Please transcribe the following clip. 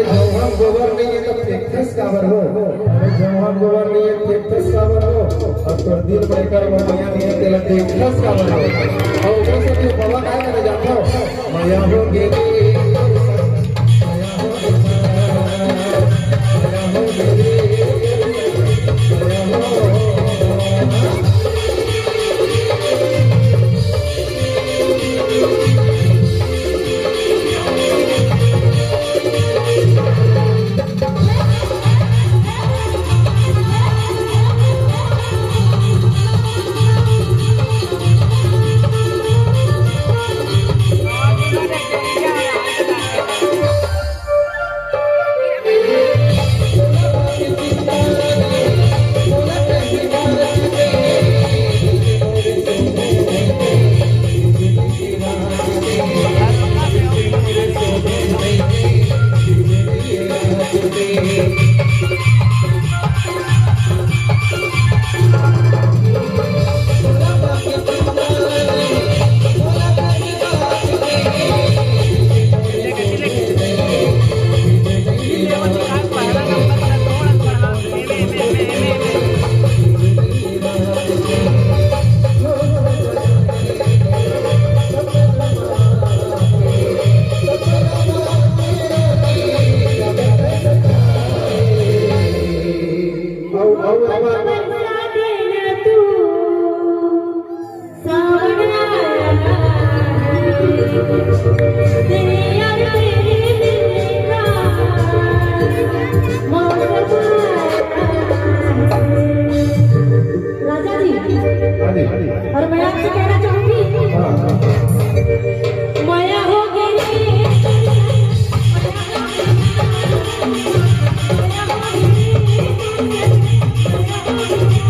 जब हम गोबर नहीं है तो फेंकस काबर हो, अरे जब हम गोबर नहीं है फेंकस काबर हो, अब तो दिन बैठकर वो मैया नहीं है तेरा फेंकस काबर हो, और उधर से तू बाबा काय करे जाता हो, मैया हो गेली, मैया हो गेली, मैया हो और मैं आपसे कहना चाहूंगी माया हो गई माया हो गई